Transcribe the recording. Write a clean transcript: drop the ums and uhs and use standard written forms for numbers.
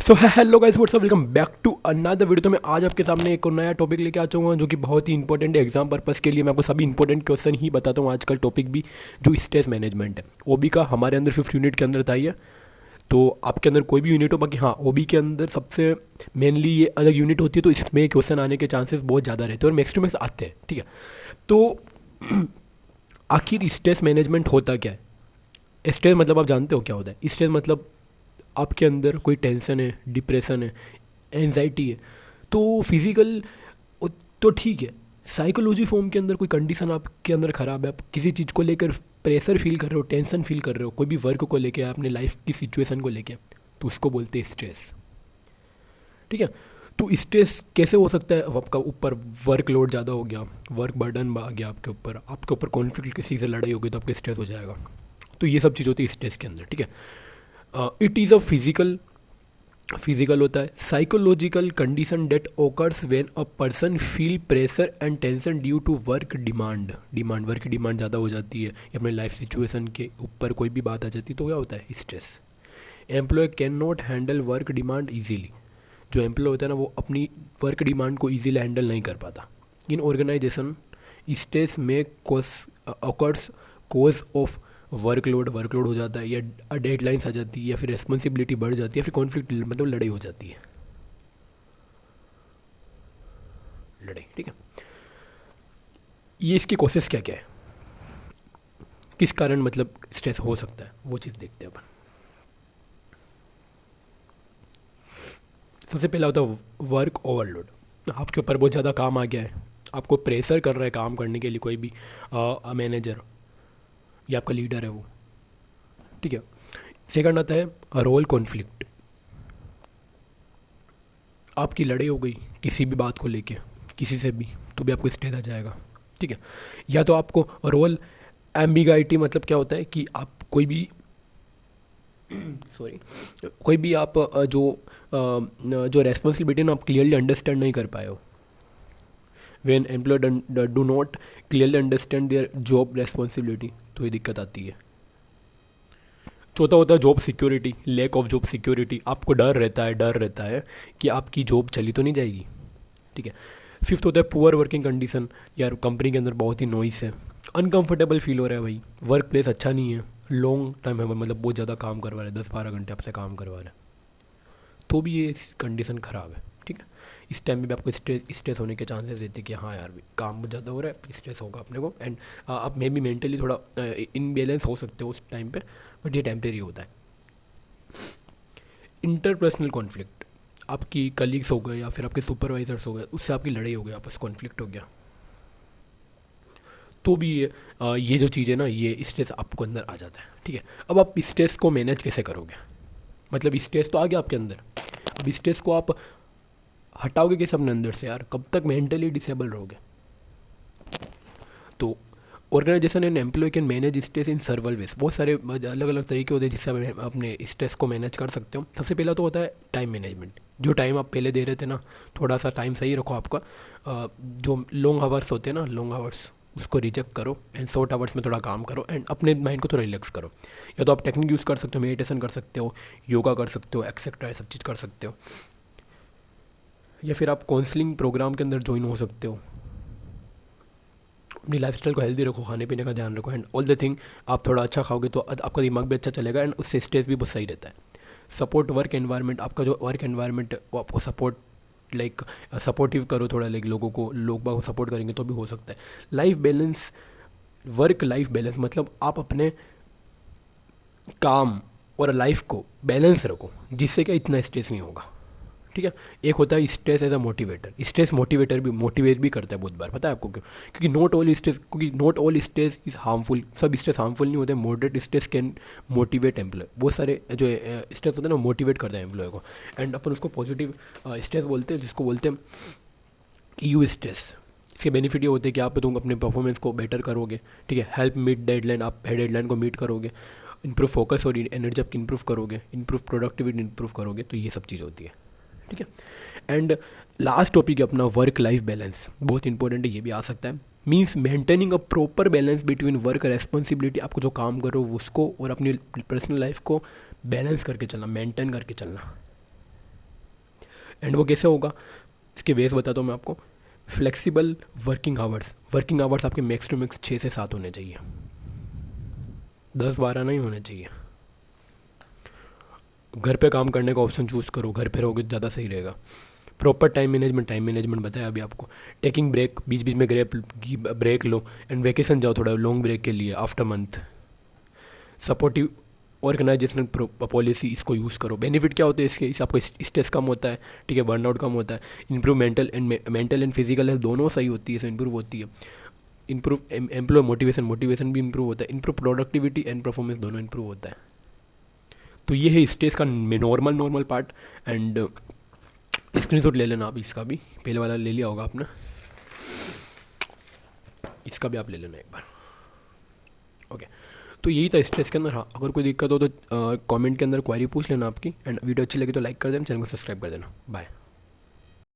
So hello guys, what's up, welcome back to another video. तो मैं आज आपके सामने एक और नया टॉपिक लेके आ चुका हूँ जो कि बहुत ही इंपॉर्टेंट है एग्जाम पर्पस के लिए। मैं आपको सभी इंपॉर्टेंट क्वेश्चन ही बताता हूँ आजकल। टॉपिक भी जो स्ट्रेस मैनेजमेंट है, ओबी का हमारे अंदर 5th यूनिट के अंदर था ये। तो आपके अंदर कोई भी यूनिट हो, बाकी हाँ, ओबी के अंदर सबसे मेनली ये अलग यूनिट होती है, तो इसमें क्वेश्चन आने के चांसेस बहुत ज़्यादा रहते हैं और मैक्स टू मैक्स आते हैं। ठीक है, तो आखिर स्ट्रेस मैनेजमेंट होता क्या है? स्ट्रेस मतलब आप जानते हो क्या होता है? स्ट्रेस मतलब आपके अंदर कोई टेंशन है, डिप्रेशन है, एंजाइटी है, तो फिजिकल तो ठीक है। साइकोलॉजी फॉर्म के अंदर कोई कंडीशन आपके अंदर ख़राब है, आप किसी चीज़ को लेकर प्रेशर फील कर रहे हो, टेंशन फील कर रहे हो, कोई भी वर्क को लेकर, अपने लाइफ की सिचुएशन को लेकर, तो उसको बोलते हैं स्ट्रेस। ठीक है, तो स्ट्रेस कैसे हो सकता है? अब आपका ऊपर वर्कलोड ज़्यादा हो गया, वर्क बर्डन आ गया आपके ऊपर कॉन्फ्लिक्ट, किसी से लड़ाई हो गई तो आपको स्ट्रेस हो जाएगा। तो ये सब चीज़ होती है स्ट्रेस के अंदर। ठीक है, इट इज़ अ फिजिकल होता है, psychological condition that occurs when a person feel pressure and tension due to work demand work की डिमांड ज़्यादा हो जाती है या अपने लाइफ सिचुएशन के ऊपर कोई भी बात आ जाती है, तो क्या होता है? Stress. Employee can not handle work demand easily. जो एम्प्लॉय होता है ना, वो अपनी वर्क डिमांड को ईजीली हैंडल नहीं कर पाता। इन ऑर्गेनाइजेशन स्ट्रेस में ऑकर्स कोज ऑफ वर्कलोड हो जाता है, या डेडलाइंस आ जाती है, या फिर रेस्पॉन्सिबिलिटी बढ़ जाती है, या फिर कॉन्फ्लिक्ट मतलब लड़ाई हो जाती है, लड़ाई। ठीक है, ये इसकी कोशिश क्या क्या है, किस कारण मतलब स्ट्रेस हो सकता है, वो चीज़ देखते हैं अपन। सबसे पहला होता है वर्क ओवरलोड। आपके ऊपर बहुत ज़्यादा काम आ गया है, आपको प्रेशर कर रहा है काम करने के लिए कोई भी मैनेजर या आपका लीडर है वो। ठीक है, सेकंड आता है रोल कॉन्फ्लिक्ट। आपकी लड़ाई हो गई किसी भी बात को लेके, किसी से भी, तो भी आपको स्ट्रेस आ जाएगा। ठीक है, या तो आपको रोल एम्बिगाइटी, मतलब क्या होता है कि आप कोई भी सॉरी कोई भी आप जो रेस्पॉन्सिबिलिटी ना, आप क्लियरली अंडरस्टैंड नहीं कर पाए हो। When employee do not clearly understand their job responsibility, तो ये दिक्कत आती है। चौथा होता है job security, lack of job security. आपको डर रहता है कि आपकी जॉब चली तो नहीं जाएगी। ठीक है, फिफ्थ होता है पुअर वर्किंग कंडीशन। यार कंपनी के अंदर बहुत ही नॉइस है, अनकंफर्टेबल फील हो रहा है भाई, वर्क प्लेस अच्छा नहीं है, लॉन्ग टाइम है, मतलब बहुत ज़्यादा काम करवा रहे हैं, 10-12 घंटे आपसे काम करवा रहे हैं, तो भी ये कंडीशन ख़राब है। ठीक है, इस टाइम में भी आपको स्ट्रेस होने के चांसेस रहते हैं कि हाँ यार काम बहुत ज़्यादा हो रहा है, स्ट्रेस होगा अपने को, एंड आप मे बी मेंटली थोड़ा इनबैलेंस हो सकते हो उस टाइम पे, बट ये टेम्परेरी होता है। इंटरपर्सनल कॉन्फ्लिक्ट, आपकी कलीग्स हो गए या फिर आपके सुपरवाइजर्स हो गए, उससे आपकी लड़ाई हो गई, आपस कॉन्फ्लिक्ट हो गया, तो भी ये जो चीज़ है ना, ये स्ट्रेस आपको अंदर आ जाता है। ठीक है, अब आप स्ट्रेस को मैनेज कैसे करोगे? मतलब स्ट्रेस तो आ गया आपके अंदर, अब स्ट्रेस को आप हटाओगे कैसे अपने अंदर से? यार कब तक मेंटली डिसेबल रहोगे? तो organization and employee can manage stress in several ways. बहुत सारे अलग अलग तरीके होते हैं जिससे आप अपने स्ट्रेस को मैनेज कर सकते हो। सबसे पहला तो होता है टाइम मैनेजमेंट। जो टाइम आप पहले दे रहे थे ना, थोड़ा सा टाइम सही रखो आपका। जो लॉन्ग आवर्स होते हैं ना, लॉन्ग आवर्स, उसको रिजेक्ट करो एंड शॉर्ट आवर्स में थोड़ा काम करो एंड अपने माइंड को थोड़ा रिलैक्स करो। या तो आप टेक्निक यूज़ कर सकते हो, मेडिटेशन कर सकते हो, योगा कर सकते हो, एक्सेट्रा, सब चीज़ कर सकते हो। या फिर आप काउंसलिंग प्रोग्राम के अंदर ज्वाइन हो सकते हो। अपनी लाइफस्टाइल को हेल्दी रखो, खाने पीने का ध्यान रखो, एंड ऑल द थिंग आप थोड़ा अच्छा खाओगे तो आपका दिमाग भी अच्छा चलेगा एंड उससे स्ट्रेस भी बहुत सही रहता है। सपोर्ट वर्क एनवायरनमेंट, आपका जो वर्क एनवायरनमेंट वो आपको सपोर्ट लाइक सपोर्टिव करो थोड़ा, लाइक लोग बाग सपोर्ट करेंगे तो भी हो सकता है। Life balance, work life balance मतलब आप अपने काम और लाइफ को बैलेंस रखो, जिससे क्या इतना स्ट्रेस नहीं होगा। ठीक है, एक होता है stress as a motivator. Stress motivator भी मोटिवेट भी करता है बहुत बार, पता है आपको क्यों? क्योंकि not all stress is harmful. सब स्ट्रेस हार्मफुल नहीं होते। Moderate stress can motivate employee. बहुत सारे जो स्ट्रेस होते हैं ना, मोटिवेट करते हैं एम्प्लॉय को, एंड अपन उसको पॉजिटिव स्ट्रेस बोलते हैं, जिसको बोलते हैं यू स्ट्रेस। इसके बेनिफिट ये होते हैं कि आप तुम अपने परफॉर्मेंस को बेटर करोगे। ठीक है, हेल्प मीट डेडलाइन, आप डेडलाइन को मीट करोगे, इंप्रूव फोकस और एनर्जी आपकी इंप्रूव करोगे, इंप्रूव प्रोडक्टिविटी इंप्रूव करोगे, तो ये सब चीज़ होती है। ठीक है, एंड लास्ट टॉपिक है अपना वर्क लाइफ बैलेंस। बहुत इंपॉर्टेंट है, ये भी आ सकता है। Means maintaining a proper balance between work responsibility. आपको जो काम करो उसको और अपनी पर्सनल लाइफ को बैलेंस करके चलना, मेंटेन करके चलना। एंड वो कैसे होगा, इसके वेज बताता हूँ मैं आपको। फ्लेक्सिबल वर्किंग आवर्स आपके मैक्स टू मैक्स 6 से 7 होने चाहिए, 10-12 नहीं होने चाहिए। घर पे काम करने का ऑप्शन चूज़ करो, घर पे रहोगे ज़्यादा सही रहेगा। प्रॉपर टाइम मैनेजमेंट बताया अभी आपको। टेकिंग ब्रेक, बीच बीच में ब्रेक लो, एंड वेकेशन जाओ थोड़ा लॉन्ग ब्रेक के लिए after month. Supportive organizational policy, इसको यूज़ करो। बेनिफिट क्या होते हैं इससे आपको स्ट्रेस कम होता है, ठीक है, बर्नआउट कम होता है, improve mental and physical health दोनों सही होती है, इसमें इंप्रूव होती है। इंप्रूव एम्प्लॉय मोटिवेशन भी इंप्रूव होता है। इंप्रूव प्रोडक्टिविटी एंड परफॉर्मेंस दोनों इंप्रूव होता है। तो ये है स्ट्रेस का नॉर्मल पार्ट। एंड स्क्रीनशॉट ले लेना आप इसका भी, पहले वाला ले लिया होगा आपने, इसका भी आप ले लेना एक बार। ओके, तो यही था स्ट्रेस के अंदर। हाँ, अगर कोई दिक्कत हो तो कमेंट के अंदर क्वेरी पूछ लेना आपकी। एंड वीडियो अच्छी लगी तो लाइक कर देना, चैनल को सब्सक्राइब कर देना। बाय।